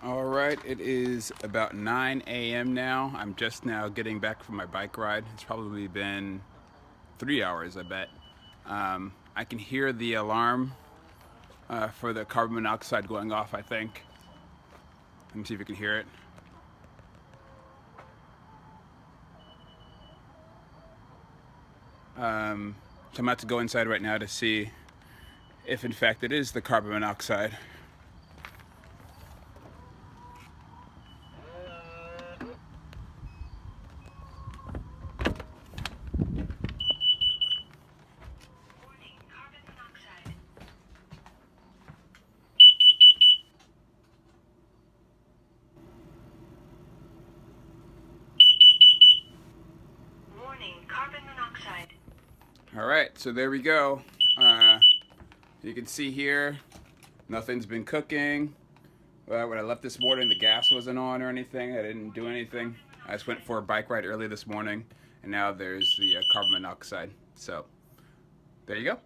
All right, it is about 9 a.m. now. I'm just now getting back from my bike ride. It's probably been 3 hours, I bet. I can hear the alarm for the carbon monoxide going off, I think. Let me see if you can hear it. So I'm about to go inside right now to see if, in fact, it is the carbon monoxide. Warning, carbon monoxide. Warning, carbon monoxide. All right, so there we go. Uh, you can see here, nothing's been cooking. When I left this morning, the gas wasn't on or anything. I didn't do anything. I just went for a bike ride early this morning, and now there's the carbon monoxide. So, there you go.